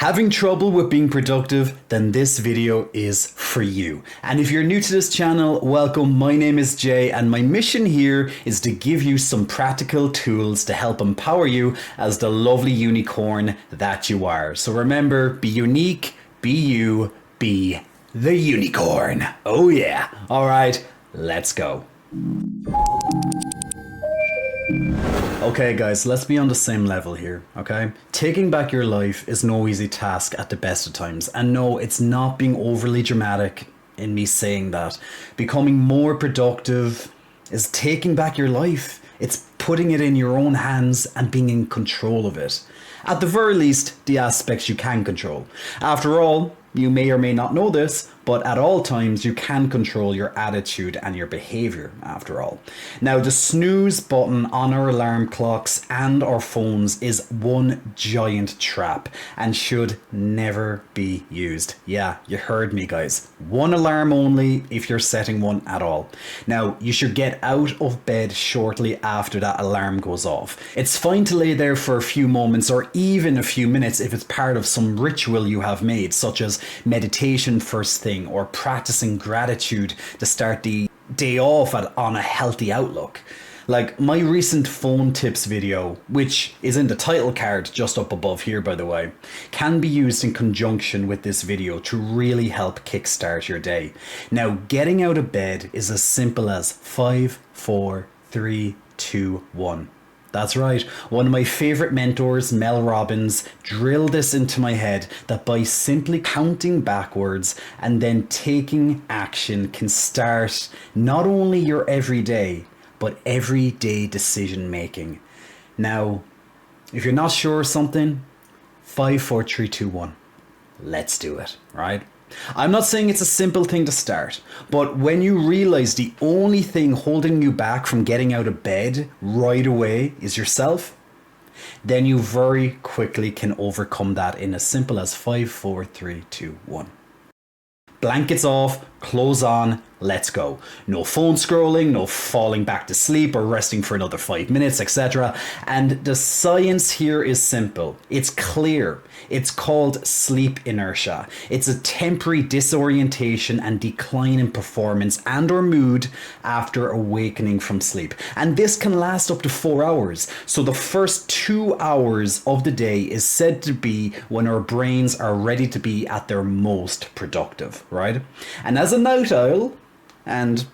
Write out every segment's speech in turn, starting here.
Having trouble with being productive? Then this video is for you. And if you're new to this channel, welcome. My name is Jay and my mission here is to give you some practical tools to help empower you as the lovely unicorn that you are. So remember, be unique, be you, be the unicorn. Oh yeah. All right, let's go. Okay guys, let's be on the same level here, okay? Taking back your life is no easy task at the best of times. And no, it's not being overly dramatic in me saying that. Becoming more productive is taking back your life. It's putting it in your own hands and being in control of it. At the very least, the aspects you can control. After all, you may or may not know this, but at all times you can control your attitude and your behavior, after all. Now, the snooze button on our alarm clocks and our phones is one giant trap and should never be used. Yeah, you heard me, guys. One alarm only if you're setting one at all. Now, you should get out of bed shortly after that alarm goes off. It's fine to lay there for a few moments or even a few minutes if it's part of some ritual you have made, such as meditation first thing or practicing gratitude to start the day off on a healthy outlook. Like my recent phone tips video, which is in the title card just up above here by the way, can be used in conjunction with this video to really help kickstart your day. Now, getting out of bed is as simple as 5, 4, 3, 2, 1. That's right, one of my favourite mentors, Mel Robbins, drilled this into my head that by simply counting backwards and then taking action can start not only your everyday, but everyday decision making. Now, if you're not sure of something, 5, 4, 3, 2, 1. Let's do it, right? I'm not saying it's a simple thing to start, but when you realize the only thing holding you back from getting out of bed right away is yourself, then you very quickly can overcome that in as simple as 5, 4, 3, 2, 1. Blankets off, clothes on, let's go. No phone scrolling, no falling back to sleep or resting for another 5 minutes, etc. And the science here is simple. It's clear. It's called sleep inertia. It's a temporary disorientation and decline in performance and or mood after awakening from sleep. And this can last up to 4 hours. So the first 2 hours of the day is said to be when our brains are ready to be at their most productive, right? And as a night owl, and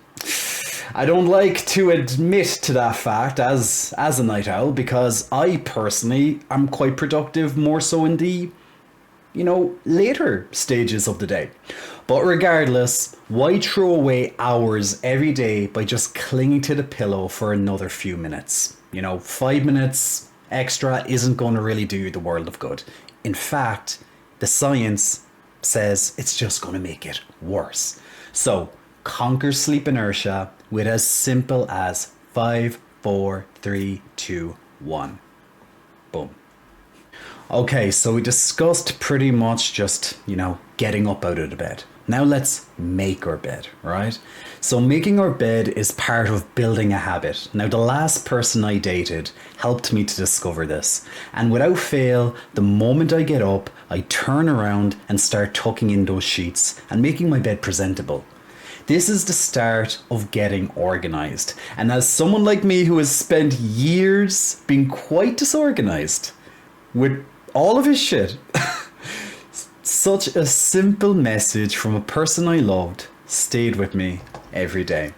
I don't like to admit to that fact as a night owl because I personally am quite productive more so in the, later stages of the day. But regardless, why throw away hours every day by just clinging to the pillow for another few minutes? 5 minutes extra isn't going to really do you the world of good. In fact, the science says it's just going to make it worse. So, conquer sleep inertia with as simple as 5, 4, 3, 2, 1. Boom. Okay, so we discussed pretty much just, getting up out of the bed. Now let's make our bed, right? So making our bed is part of building a habit. Now the last person I dated helped me to discover this. And without fail, the moment I get up, I turn around and start tucking in those sheets and making my bed presentable. This is the start of getting organized. And as someone like me who has spent years being quite disorganized with all of his shit, such a simple message from a person I loved stayed with me every day.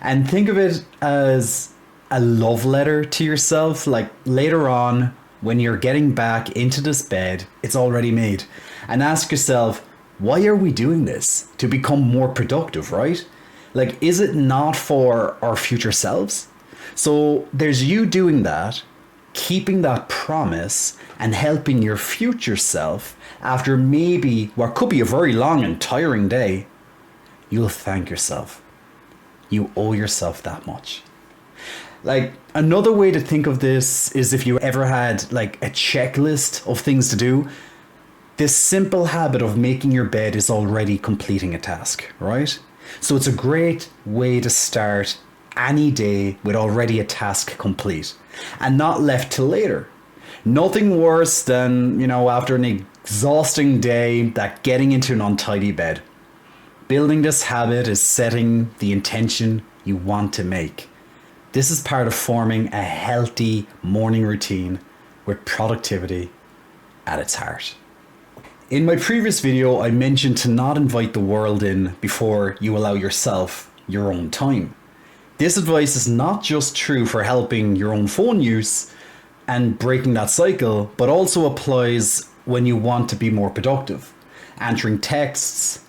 And think of it as a love letter to yourself. Like later on, when you're getting back into this bed, it's already made. And ask yourself, why are we doing this? To become more productive, right? Like, is it not for our future selves? So there's you doing that, keeping that promise and helping your future self after maybe what could be a very long and tiring day. You'll thank yourself. You owe yourself that much. Like, another way to think of this is if you ever had like a checklist of things to do, this simple habit of making your bed is already completing a task, right? So it's a great way to start any day with already a task complete and not left till later. Nothing worse than, after an exhausting day that getting into an untidy bed. Building this habit is setting the intention you want to make. This is part of forming a healthy morning routine with productivity at its heart. In my previous video, I mentioned to not invite the world in before you allow yourself your own time. This advice is not just true for helping your own phone use and breaking that cycle, but also applies when you want to be more productive. Answering texts,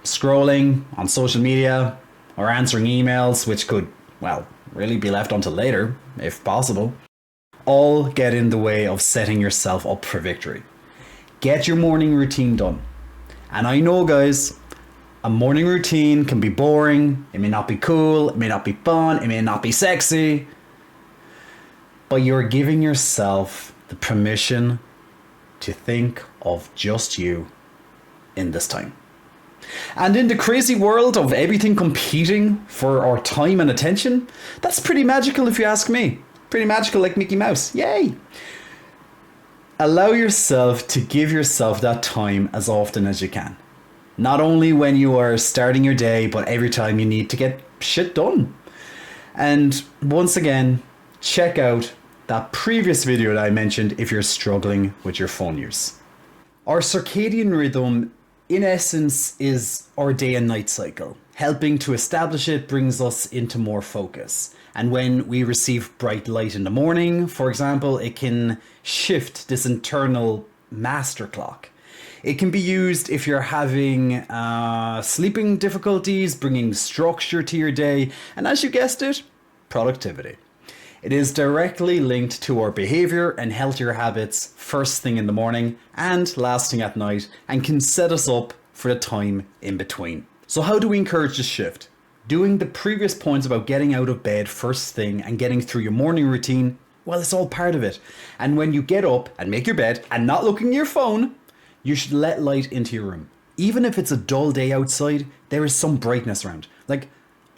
scrolling on social media, or answering emails, which could, well, really be left until later, if possible, all get in the way of setting yourself up for victory. Get your morning routine done. And I know, guys, a morning routine can be boring, it may not be cool, it may not be fun, it may not be sexy, but you're giving yourself the permission to think of just you in this time. And in the crazy world of everything competing for our time and attention, that's pretty magical if you ask me. Pretty magical like Mickey Mouse. Yay! Allow yourself to give yourself that time as often as you can. Not only when you are starting your day, but every time you need to get shit done. And once again, check out that previous video that I mentioned if you're struggling with your phone use. Our circadian rhythm, in essence, is our day and night cycle. Helping to establish it brings us into more focus. And when we receive bright light in the morning, for example, it can shift this internal master clock. It can be used if you're having sleeping difficulties, bringing structure to your day, and as you guessed it, productivity. It is directly linked to our behavior and healthier habits first thing in the morning and last thing at night, and can set us up for the time in between. So how do we encourage this shift? Doing the previous points about getting out of bed first thing and getting through your morning routine, well, it's all part of it. And when you get up and make your bed and not looking at your phone, you should let light into your room. Even if it's a dull day outside, there is some brightness around. Like,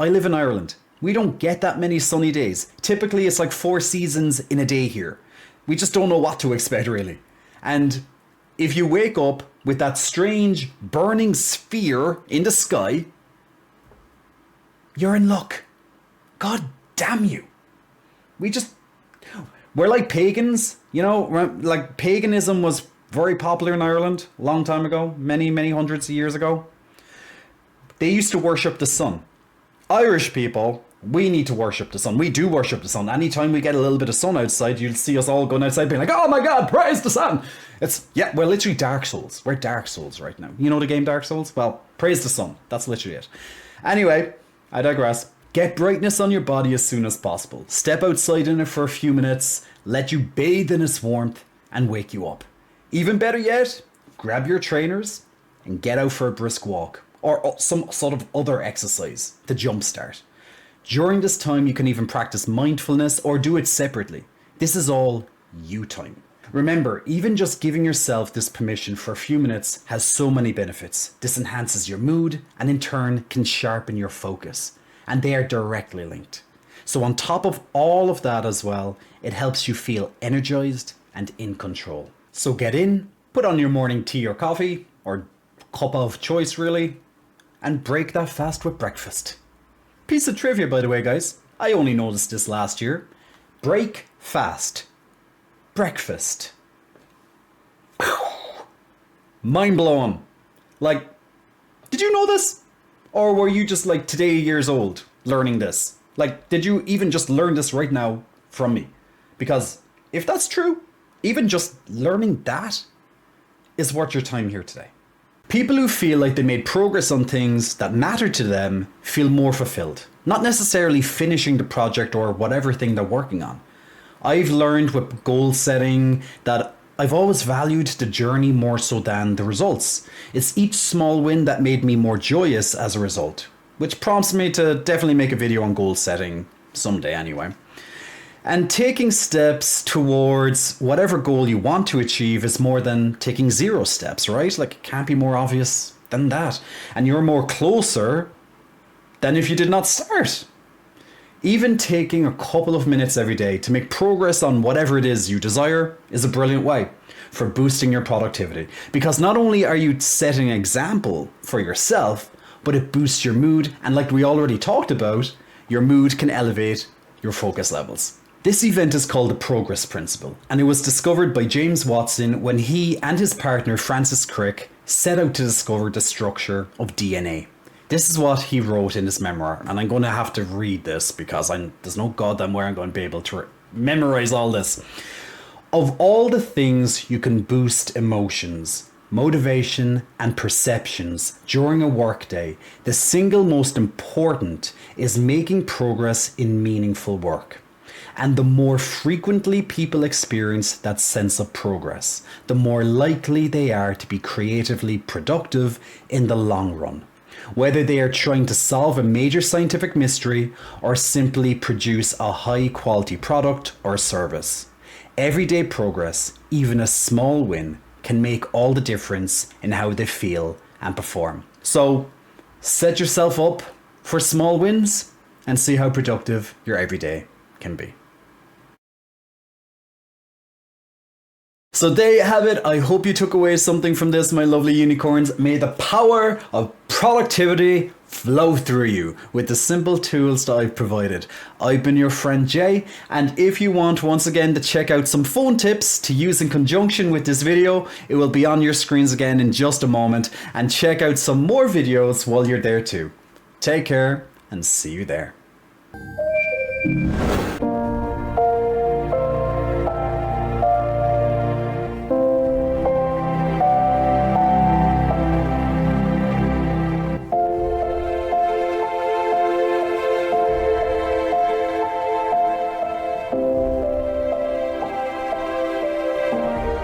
I live in Ireland. We don't get that many sunny days. Typically, it's like 4 seasons in a day here. We just don't know what to expect, really. And if you wake up with that strange burning sphere in the sky, you're in luck. God damn you. We're like pagans, you know, like paganism was very popular in Ireland a long time ago, many, many hundreds of years ago. They used to worship the sun. Irish people, we need to worship the sun. We do worship the sun. Anytime we get a little bit of sun outside, you'll see us all going outside being like, oh my God, praise the sun. We're literally Dark Souls. We're Dark Souls right now. You know the game Dark Souls? Well, praise the sun. That's literally it. Anyway, I digress. Get brightness on your body as soon as possible. Step outside in it for a few minutes, let you bathe in its warmth and wake you up. Even better yet, grab your trainers and get out for a brisk walk or some sort of other exercise to jumpstart. During this time, you can even practice mindfulness or do it separately. This is all you time. Remember, even just giving yourself this permission for a few minutes has so many benefits. This enhances your mood and in turn can sharpen your focus. And they are directly linked. So on top of all of that as well, it helps you feel energized and in control. So get in, put on your morning tea or coffee, or cup of choice really, and break that fast with breakfast. Piece of trivia, by the way, guys. I only noticed this last year. Break fast. Breakfast. Mind blown. Like, did you know this? Or were you just like today years old learning this? Like, did you even just learn this right now from me? Because if that's true, even just learning that is worth your time here today. People who feel like they made progress on things that matter to them feel more fulfilled, not necessarily finishing the project or whatever thing they're working on. I've learned with goal setting that I've always valued the journey more so than the results. It's each small win that made me more joyous as a result, which prompts me to definitely make a video on goal setting someday anyway. And taking steps towards whatever goal you want to achieve is more than taking 0 steps, right? Like, it can't be more obvious than that. And you're more closer than if you did not start. Even taking a couple of minutes every day to make progress on whatever it is you desire is a brilliant way for boosting your productivity. Because not only are you setting an example for yourself, but it boosts your mood, and like we already talked about, your mood can elevate your focus levels. This event is called the Progress Principle, and it was discovered by James Watson when he and his partner Francis Crick set out to discover the structure of DNA. This is what he wrote in his memoir, and I'm going to have to read this because there's no goddamn way I'm going to be able to memorize all this. Of all the things you can boost emotions, motivation, and perceptions during a workday, the single most important is making progress in meaningful work. And the more frequently people experience that sense of progress, the more likely they are to be creatively productive in the long run. Whether they are trying to solve a major scientific mystery or simply produce a high quality product or service. Everyday progress, even a small win, can make all the difference in how they feel and perform. So set yourself up for small wins and see how productive your everyday can be. So there you have it. I hope you took away something from this, my lovely unicorns. May the power of productivity flow through you with the simple tools that I've provided. I've been your friend Jay, and if you want once again to check out some phone tips to use in conjunction with this video, it will be on your screens again in just a moment, and check out some more videos while you're there too. Take care and see you there.